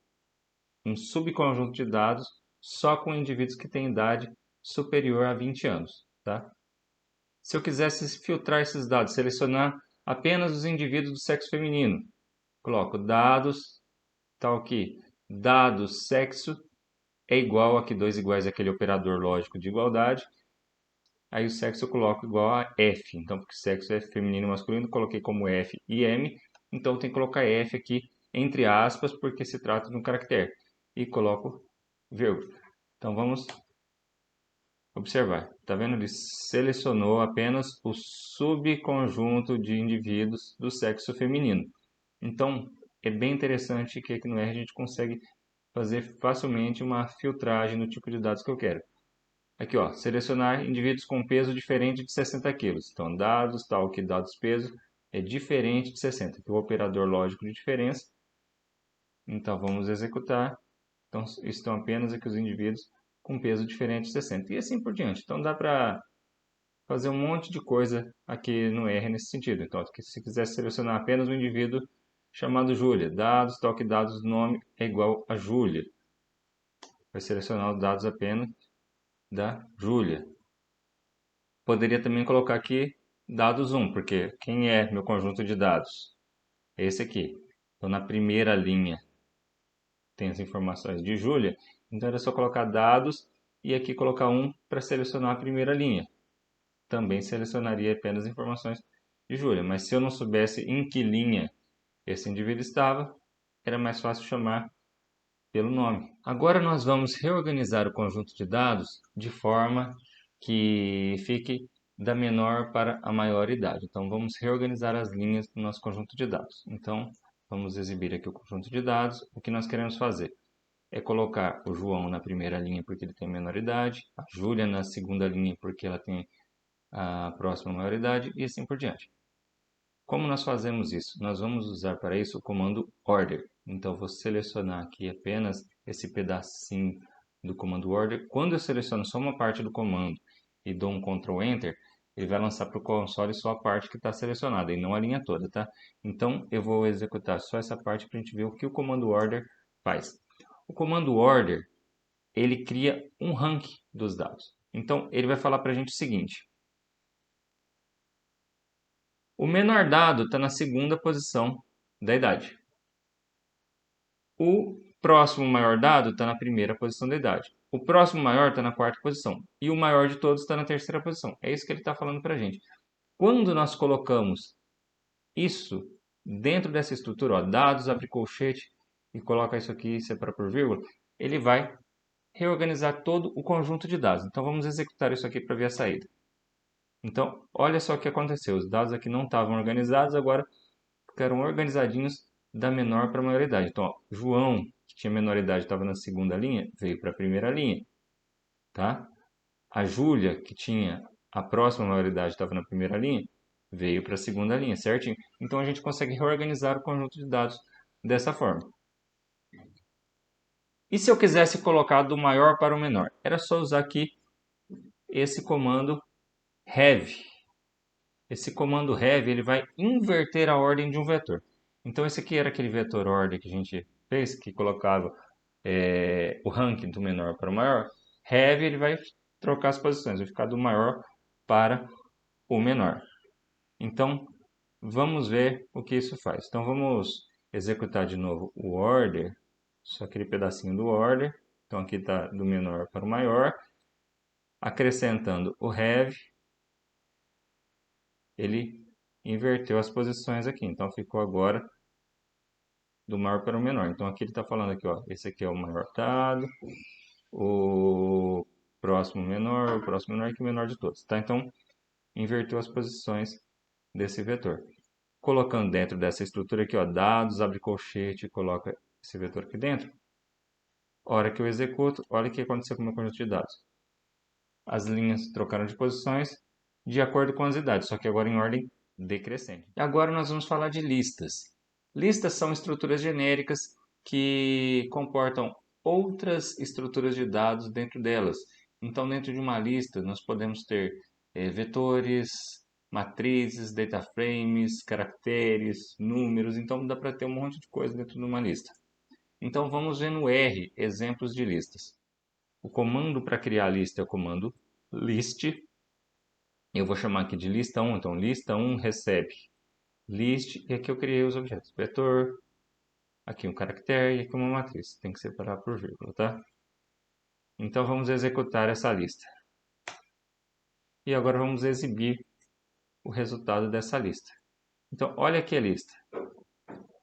um subconjunto de dados só com indivíduos que têm idade superior a 20 anos. Tá? Se eu quisesse filtrar esses dados, selecionar apenas os indivíduos do sexo feminino, coloco dados, tal que dados sexo é igual aqui 2 iguais àquele operador lógico de igualdade. Aí o sexo eu coloco igual a F. Então, porque sexo é feminino e masculino, coloquei como F e M. Então, tem que colocar F aqui entre aspas, porque se trata de um caractere. E coloco vírgula. Então, vamos observar. Está vendo? Ele selecionou apenas o subconjunto de indivíduos do sexo feminino. Então, é bem interessante que aqui no R a gente consegue fazer facilmente uma filtragem do tipo de dados que eu quero. Aqui, ó, selecionar indivíduos com peso diferente de 60 kg. Então, dados, tal que dados peso, é diferente de 60. Aqui o operador lógico de diferença. Então, vamos executar. Então, estão apenas aqui os indivíduos com peso diferente de 60. E assim por diante. Então, dá para fazer um monte de coisa aqui no R nesse sentido. Então, se quiser selecionar apenas um indivíduo chamado Júlia, dados, tal que dados, nome é igual a Júlia. Vai selecionar os dados apenas da Júlia. Poderia também colocar aqui dados 1, porque quem é meu conjunto de dados? Esse aqui. Então, na primeira linha tem as informações de Júlia, então era só colocar dados e aqui colocar 1 para selecionar a primeira linha. Também selecionaria apenas informações de Júlia, mas se eu não soubesse em que linha esse indivíduo estava, era mais fácil chamar pelo nome. Agora nós vamos reorganizar o conjunto de dados de forma que fique da menor para a maior idade. Então vamos reorganizar as linhas do nosso conjunto de dados. Então vamos exibir aqui o conjunto de dados. O que nós queremos fazer é colocar o João na primeira linha porque ele tem menor idade, a Júlia na segunda linha porque ela tem a próxima maioridade e assim por diante. Como nós fazemos isso? Nós vamos usar para isso o comando order. Então, vou selecionar aqui apenas esse pedacinho do comando order. Quando eu seleciono só uma parte do comando e dou um Ctrl Enter, ele vai lançar para o console só a parte que está selecionada e não a linha toda, tá? Então, eu vou executar só essa parte para a gente ver o que o comando order faz. O comando order, ele cria um ranking dos dados. Então, ele vai falar para a gente o seguinte: o menor dado está na segunda posição da idade. O próximo maior dado está na primeira posição da idade. O próximo maior está na quarta posição. E o maior de todos está na terceira posição. É isso que ele está falando para a gente. Quando nós colocamos isso dentro dessa estrutura, ó, dados, abre colchete, e coloca isso aqui, separa por vírgula, ele vai reorganizar todo o conjunto de dados. Então vamos executar isso aqui para ver a saída. Então, olha só o que aconteceu. Os dados aqui não estavam organizados, agora ficaram organizadinhos da menor para a maior idade. Então, ó, João, que tinha menor idade, estava na segunda linha, veio para a primeira linha. Tá? A Júlia, que tinha a próxima maior idade, estava na primeira linha, veio para a segunda linha, certinho? Então, a gente consegue reorganizar o conjunto de dados dessa forma. E se eu quisesse colocar do maior para o menor? Era só usar aqui esse comando have. Esse comando have ele vai inverter a ordem de um vetor. Então esse aqui era aquele vetor ordem que a gente fez, que colocava o ranking do menor para o maior. Have ele vai trocar as posições, vai ficar do maior para o menor. Então vamos ver o que isso faz. Então vamos executar de novo o order, só aquele pedacinho do order. Então aqui está do menor para o maior. Acrescentando o have, ele inverteu as posições aqui. Então ficou agora do maior para o menor. Então aqui ele está falando aqui, ó, esse aqui é o maior dado, o próximo menor, o próximo menor que é o menor de todos. Tá? Então inverteu as posições desse vetor. Colocando dentro dessa estrutura aqui, ó, dados, abre colchete, coloca esse vetor aqui dentro. A hora que eu executo, olha o que aconteceu com o meu conjunto de dados. As linhas trocaram de posições de acordo com as idades, só que agora em ordem decrescente. E agora nós vamos falar de listas. Listas são estruturas genéricas que comportam outras estruturas de dados dentro delas. Então, dentro de uma lista, nós podemos ter vetores, matrizes, data frames, caracteres, números. Então, dá para ter um monte de coisa dentro de uma lista. Então, vamos ver no R exemplos de listas. O comando para criar a lista é o comando list. Eu vou chamar aqui de lista 1, então lista 1 recebe list, e aqui eu criei os objetos, vetor, aqui um caractere e aqui uma matriz, tem que separar por vírgula, tá? Então vamos executar essa lista. E agora vamos exibir o resultado dessa lista. Então olha aqui a lista.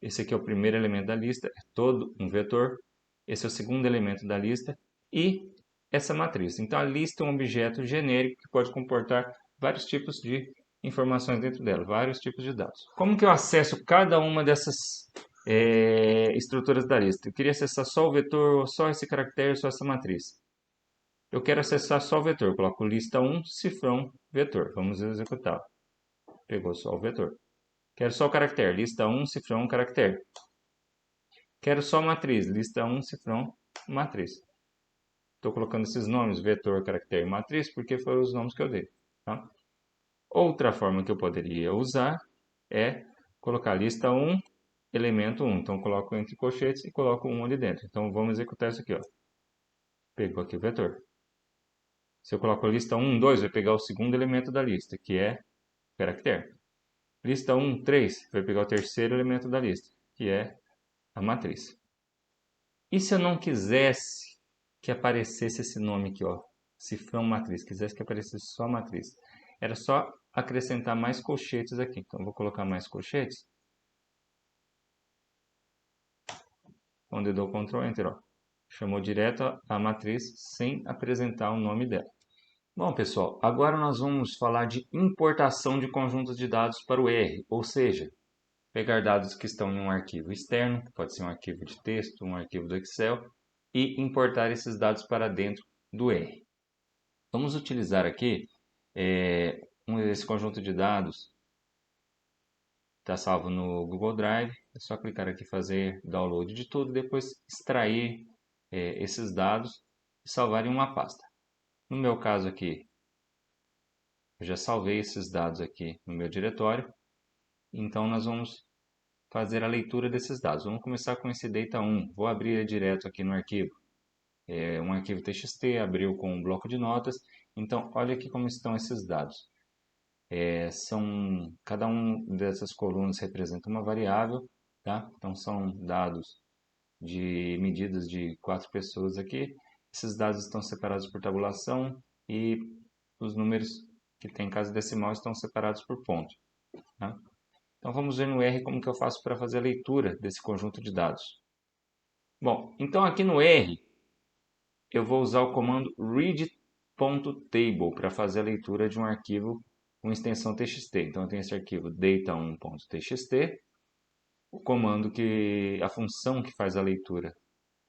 Esse aqui é o primeiro elemento da lista, é todo um vetor. Esse é o segundo elemento da lista e essa matriz. Então a lista é um objeto genérico que pode comportar vários tipos de informações dentro dela, vários tipos de dados. Como que eu acesso cada uma dessas estruturas da lista? Eu queria acessar só o vetor, só esse caractere, só essa matriz. Eu quero acessar só o vetor, eu coloco lista 1, cifrão, vetor. Vamos executar. Pegou só o vetor. Quero só o caractere, lista 1, cifrão, caractere. Quero só matriz, lista 1, cifrão, matriz. Estou colocando esses nomes, vetor, caractere e matriz, porque foram os nomes que eu dei. Tá? Outra forma que eu poderia usar é colocar lista 1, elemento 1. Então, coloco entre colchetes e coloco 1 ali dentro. Então, vamos executar isso aqui. Ó. Pegou aqui o vetor. Se eu coloco a lista 1, 2, vai pegar o segundo elemento da lista, que é caractere. Lista 1, 3, vai pegar o terceiro elemento da lista, que é a matriz. E se eu não quisesse que aparecesse esse nome aqui, ó, cifrão matriz, quisesse que aparecesse só matriz, era só acrescentar mais colchetes aqui. Então, eu vou colocar mais colchetes. Quando eu dou Ctrl Enter, ó, chamou direto a matriz sem apresentar o nome dela. Bom, pessoal, agora nós vamos falar de importação de conjuntos de dados para o R, ou seja, pegar dados que estão em um arquivo externo, que pode ser um arquivo de texto, um arquivo do Excel, e importar esses dados para dentro do R. Vamos utilizar aqui esse conjunto de dados, está salvo no Google Drive, é só clicar aqui fazer download de tudo, depois extrair esses dados e salvar em uma pasta. No meu caso aqui, eu já salvei esses dados aqui no meu diretório, então nós vamos fazer a leitura desses dados. Vamos começar com esse data 1, vou abrir ele direto aqui no arquivo. Um arquivo TXT, abriu com um bloco de notas, então olha aqui como estão esses dados. Cada um dessas colunas representa uma variável, tá? Então são dados de medidas de 4 pessoas aqui. Esses dados estão separados por tabulação e os números que tem casa decimal estão separados por ponto. Tá? Então vamos ver no R como que eu faço para fazer a leitura desse conjunto de dados. Bom, então aqui no R eu vou usar o comando read.table para fazer a leitura de um arquivo com extensão txt. Então eu tenho esse arquivo data1.txt, o comando a função que faz a leitura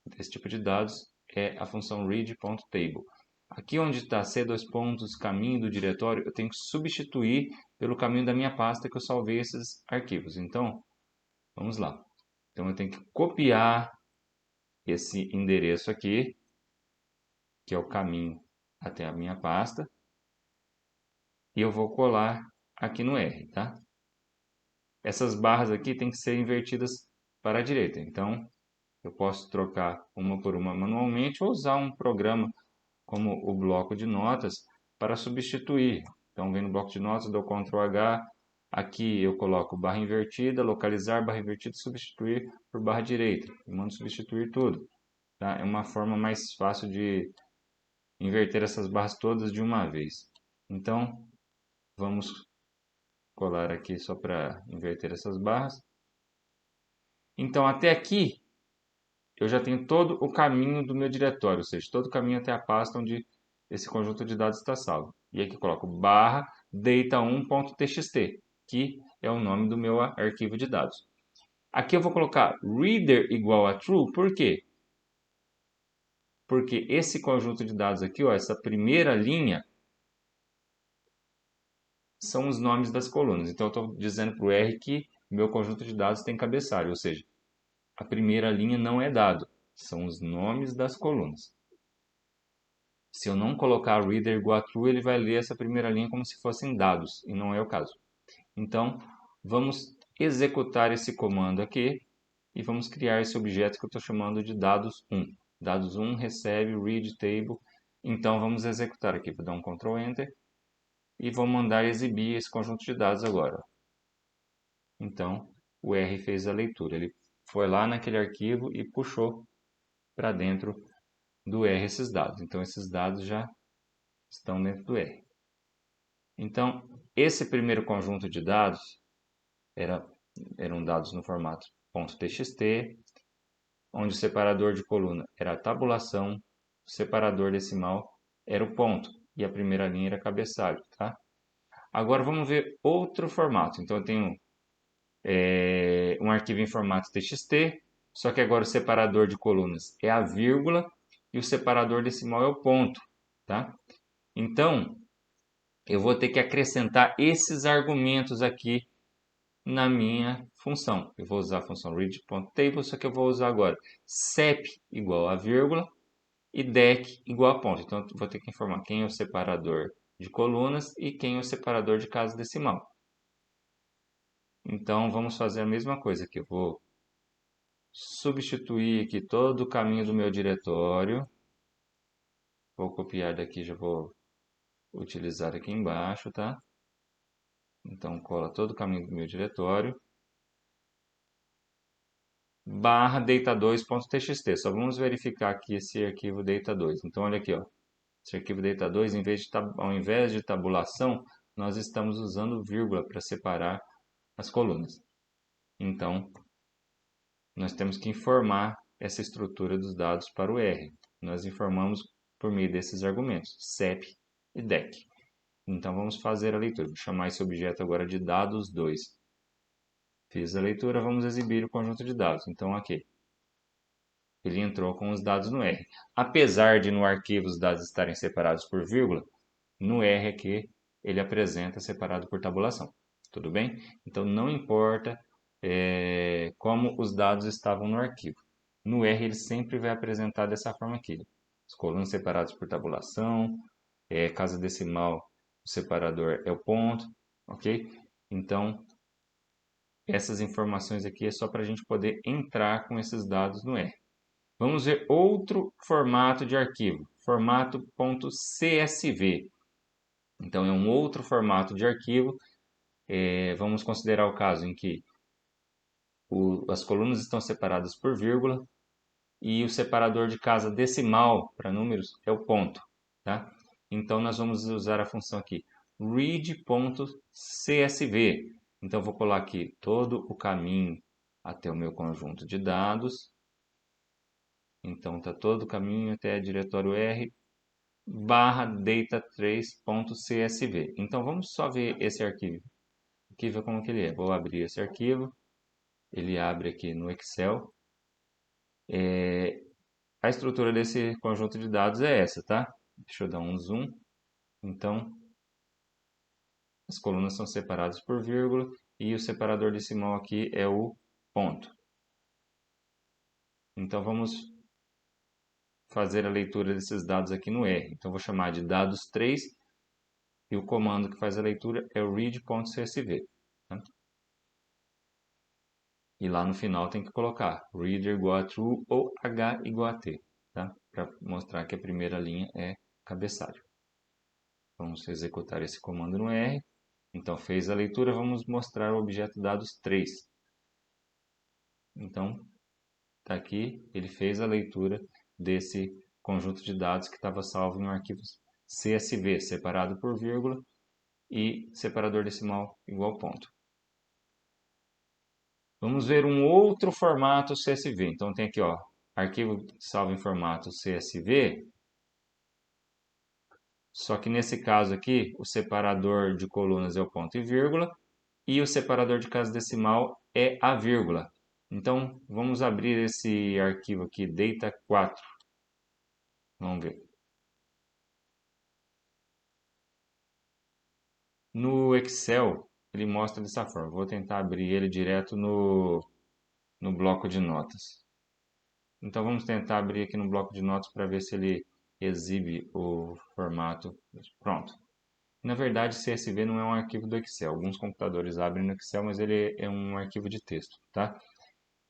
desse tipo de dados é a função read.table. Aqui onde está C dois pontos, caminho do diretório, eu tenho que substituir pelo caminho da minha pasta que eu salvei esses arquivos. Então, vamos lá. Então eu tenho que copiar esse endereço aqui, que é o caminho até a minha pasta, e eu vou colar aqui no R, tá? Essas barras aqui têm que ser invertidas para a direita. Então, eu posso trocar uma por uma manualmente ou usar um programa como o bloco de notas para substituir. Então, vem no bloco de notas, dou Ctrl H, aqui eu coloco barra invertida, localizar, barra invertida, substituir por barra direita. E mando substituir tudo. Tá? É uma forma mais fácil de inverter essas barras todas de uma vez. Então, vamos colar aqui só para inverter essas barras. Então, até aqui, eu já tenho todo o caminho do meu diretório, ou seja, todo o caminho até a pasta onde esse conjunto de dados está salvo. E aqui eu coloco barra data1.txt, que é o nome do meu arquivo de dados. Aqui eu vou colocar reader igual a true, por quê? Porque esse conjunto de dados aqui, ó, essa primeira linha, são os nomes das colunas. Então eu estou dizendo para o R que meu conjunto de dados tem cabeçalho, ou seja, a primeira linha não é dado, são os nomes das colunas. Se eu não colocar reader igual a true, ele vai ler essa primeira linha como se fossem dados, e não é o caso. Então, vamos executar esse comando aqui e vamos criar esse objeto que eu estou chamando de dados1. Dados1 recebe read table. Então, vamos executar aqui. Vou dar um Ctrl Enter e vou mandar exibir esse conjunto de dados agora. Então, o R fez a leitura. Ele foi lá naquele arquivo e puxou para dentro do R esses dados. Então, esses dados já estão dentro do R. Então, esse primeiro conjunto de dados eram dados no formato .txt, onde o separador de coluna era a tabulação, o separador decimal era o ponto e a primeira linha era cabeçalho. Tá? Agora vamos ver outro formato. Então, eu tenho um arquivo em formato txt, só que agora o separador de colunas é a vírgula e o separador decimal é o ponto. Tá? Então, eu vou ter que acrescentar esses argumentos aqui na minha função. Eu vou usar a função read.table, só que eu vou usar agora sep igual a vírgula e dec igual a ponto. Então, eu vou ter que informar quem é o separador de colunas e quem é o separador de casa decimal. Então, vamos fazer a mesma coisa aqui. Eu vou substituir aqui todo o caminho do meu diretório. Vou copiar daqui, já vou utilizar aqui embaixo, tá? Então, cola todo o caminho do meu diretório. Barra data2.txt. Só vamos verificar aqui esse arquivo data2. Então, olha aqui, ó. Esse arquivo data2, ao invés de tabulação, nós estamos usando vírgula para separar as colunas. Então, nós temos que informar essa estrutura dos dados para o R. Nós informamos por meio desses argumentos, sep e dec. Então, vamos fazer a leitura. Vou chamar esse objeto agora de dados2. Fiz a leitura, vamos exibir o conjunto de dados. Então, aqui. Ele entrou com os dados no R. Apesar de no arquivo os dados estarem separados por vírgula, no R aqui ele apresenta separado por tabulação. Tudo bem? Então não importa como os dados estavam no arquivo. No R ele sempre vai apresentar dessa forma aqui. As colunas separadas por tabulação, casa decimal, o separador é o ponto, ok? Então essas informações aqui é só para a gente poder entrar com esses dados no R. Vamos ver outro formato de arquivo, formato .csv. Então, é um outro formato de arquivo. Vamos considerar o caso em que as colunas estão separadas por vírgula e o separador de casa decimal para números é o ponto. Tá? Então, nós vamos usar a função aqui, read.csv. Então, vou colar aqui todo o caminho até o meu conjunto de dados. Então está todo o caminho até diretório R barra data3.csv. Então vamos só ver esse arquivo. Aqui ver como que ele é. Vou abrir esse arquivo. Ele abre aqui no Excel. A estrutura desse conjunto de dados é essa, tá? Deixa eu dar um zoom. Então, as colunas são separadas por vírgula e o separador decimal aqui é o ponto. Então, vamos fazer a leitura desses dados aqui no R. Então, vou chamar de dados 3 e o comando que faz a leitura é o read.csv. Tá? E lá no final tem que colocar reader igual a true ou h igual a t, tá? Para mostrar que a primeira linha é cabeçalho. Vamos executar esse comando no R. Então, fez a leitura, vamos mostrar o objeto dados 3. Então, está aqui, ele fez a leitura desse conjunto de dados que estava salvo em um arquivo CSV, separado por vírgula e separador decimal igual ponto. Vamos ver um outro formato CSV. Então, tem aqui, ó, arquivo salvo em formato CSV. Só que nesse caso aqui, o separador de colunas é o ponto e vírgula e o separador de casa decimal é a vírgula. Então, vamos abrir esse arquivo aqui, data4. Vamos ver. No Excel, ele mostra dessa forma. Vou tentar abrir ele direto no bloco de notas. Então, vamos tentar abrir aqui no bloco de notas para ver se ele exibe o formato. Pronto. Na verdade, CSV não é um arquivo do Excel. Alguns computadores abrem no Excel, mas ele é um arquivo de texto, tá?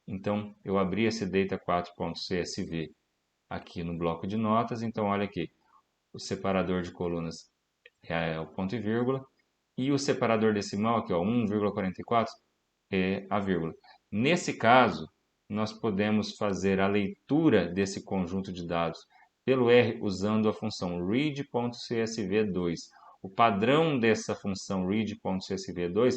Então, eu abri esse data4.csv aqui no bloco de notas. Então, olha aqui, o separador de colunas é o ponto e vírgula e o separador decimal aqui, ó, 1,44 é a vírgula. Nesse caso, nós podemos fazer a leitura desse conjunto de dados pelo R usando a função read.csv2. O padrão dessa função read.csv2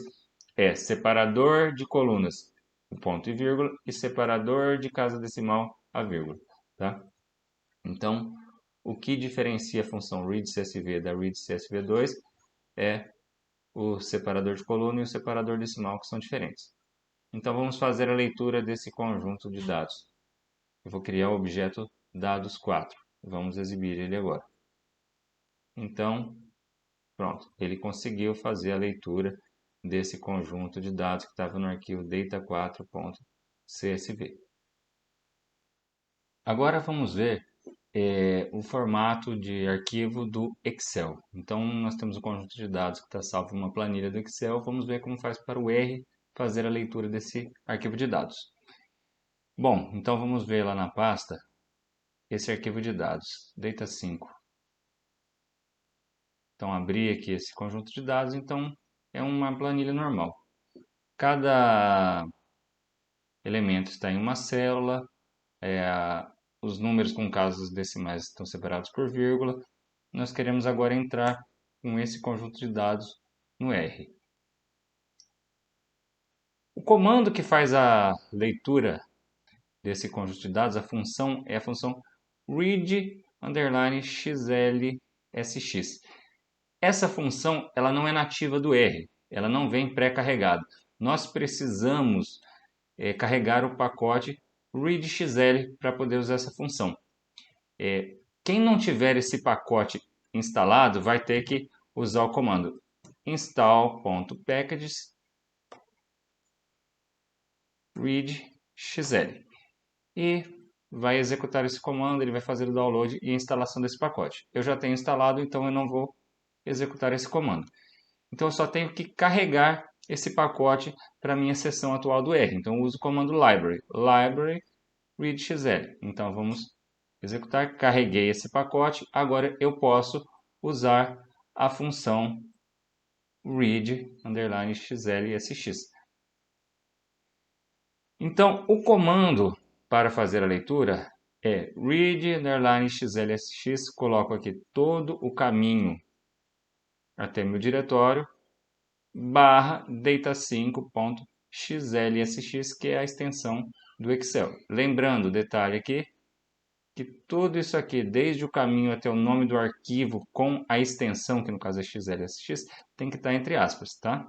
é separador de colunas, o ponto e vírgula, e separador de casa decimal, a vírgula. Tá? Então, o que diferencia a função read.csv da read.csv2 é o separador de coluna e o separador decimal, que são diferentes. Então, vamos fazer a leitura desse conjunto de dados. Eu vou criar o objeto dados4. Vamos exibir ele agora. Então, pronto. Ele conseguiu fazer a leitura desse conjunto de dados que estava no arquivo data4.csv. Agora vamos ver o formato de arquivo do Excel. Então, nós temos o conjunto de dados que está salvo em uma planilha do Excel. Vamos ver como faz para o R fazer a leitura desse arquivo de dados. Bom, então vamos ver lá na pasta esse arquivo de dados, data5. Então, abri aqui esse conjunto de dados, então é uma planilha normal. Cada elemento está em uma célula, os números com casas decimais estão separados por vírgula. Nós queremos agora entrar com esse conjunto de dados no R. O comando que faz a leitura desse conjunto de dados, a função é a função read_xlsx. Essa função ela não é nativa do R, ela não vem pré-carregada. Nós precisamos carregar o pacote readxl para poder usar essa função. Quem não tiver esse pacote instalado vai ter que usar o comando install.packages readxl e vai executar esse comando, ele vai fazer o download e a instalação desse pacote. Eu já tenho instalado, então eu não vou executar esse comando. Então eu só tenho que carregar esse pacote para a minha seção atual do R. Então eu uso o comando library readxl. Então vamos executar, carreguei esse pacote, agora eu posso usar a função read_xlsx. Então o comando para fazer a leitura é read_xlsx, coloco aqui todo o caminho até meu diretório, barra data5.xlsx, que é a extensão do Excel. Lembrando, detalhe aqui, que tudo isso aqui, desde o caminho até o nome do arquivo com a extensão, que no caso é XLSX, tem que estar entre aspas, tá?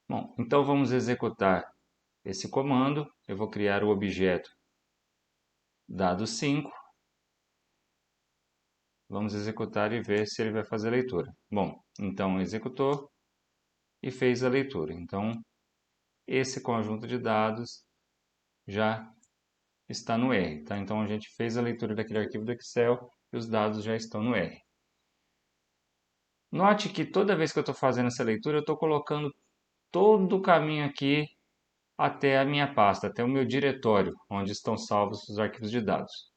Bom, então vamos executar esse comando. Eu vou criar o objeto dado 5. Vamos executar e ver se ele vai fazer a leitura. Bom, então executou e fez a leitura. Então, esse conjunto de dados já está no R, tá? Então a gente fez a leitura daquele arquivo do Excel e os dados já estão no R. Note que toda vez que eu estou fazendo essa leitura, eu estou colocando todo o caminho aqui até a minha pasta, até o meu diretório, onde estão salvos os arquivos de dados.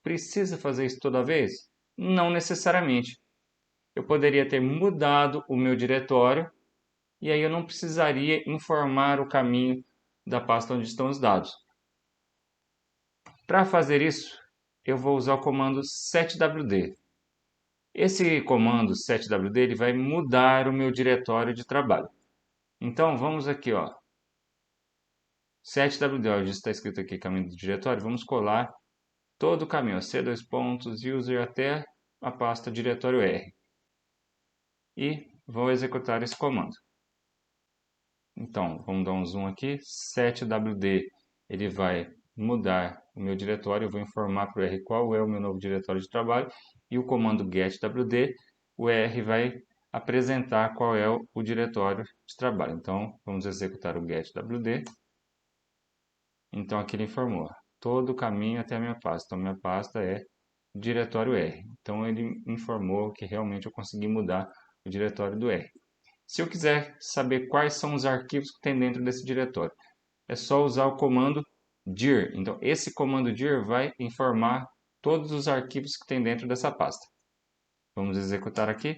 Precisa fazer isso toda vez? Não necessariamente. Eu poderia ter mudado o meu diretório e aí eu não precisaria informar o caminho da pasta onde estão os dados. Para fazer isso, eu vou usar o comando setwd. Esse comando setwd ele vai mudar o meu diretório de trabalho. Então vamos aqui, ó, setwd, onde está escrito aqui caminho do diretório, vamos colar todo o caminho, C:\user até a pasta diretório R. E vou executar esse comando. Então, vamos dar um zoom aqui, setwd, ele vai mudar o meu diretório, eu vou informar para o R qual é o meu novo diretório de trabalho, e o comando getwd, o R vai apresentar qual é o diretório de trabalho. Então, vamos executar o getwd. Então, aqui ele informou todo o caminho até a minha pasta. Então, minha pasta é diretório R. Então, ele informou que realmente eu consegui mudar o diretório do R. Se eu quiser saber quais são os arquivos que tem dentro desse diretório, é só usar o comando dir. Então, esse comando dir vai informar todos os arquivos que tem dentro dessa pasta. Vamos executar aqui.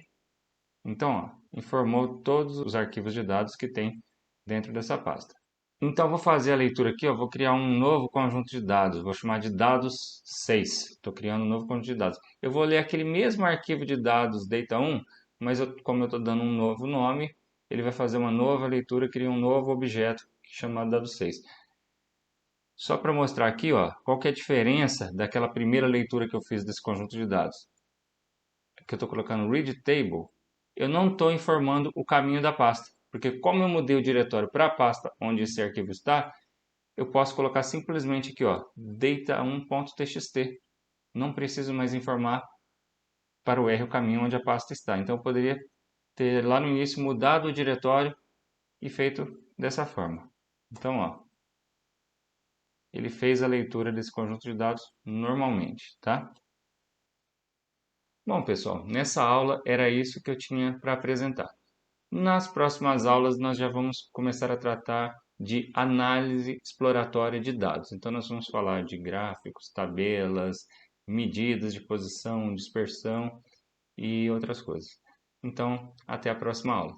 Então, ó, informou todos os arquivos de dados que tem dentro dessa pasta. Então, vou fazer a leitura aqui, ó, vou criar um novo conjunto de dados, vou chamar de dados 6. Estou criando um novo conjunto de dados. Eu vou ler aquele mesmo arquivo de dados data1, mas como eu estou dando um novo nome, ele vai fazer uma nova leitura, cria um novo objeto chamado dado 6. Só para mostrar aqui, ó, qual que é a diferença daquela primeira leitura que eu fiz desse conjunto de dados. Aqui eu estou colocando read table, eu não estou informando o caminho da pasta, porque como eu mudei o diretório para a pasta onde esse arquivo está, eu posso colocar simplesmente aqui, ó, data1.txt. Não preciso mais informar para o R o caminho onde a pasta está. Então eu poderia ter lá no início mudado o diretório e feito dessa forma. Então, ó, ele fez a leitura desse conjunto de dados normalmente, tá? Bom, pessoal, nessa aula era isso que eu tinha para apresentar. Nas próximas aulas nós já vamos começar a tratar de análise exploratória de dados. Então nós vamos falar de gráficos, tabelas, medidas de posição, dispersão e outras coisas. Então, até a próxima aula.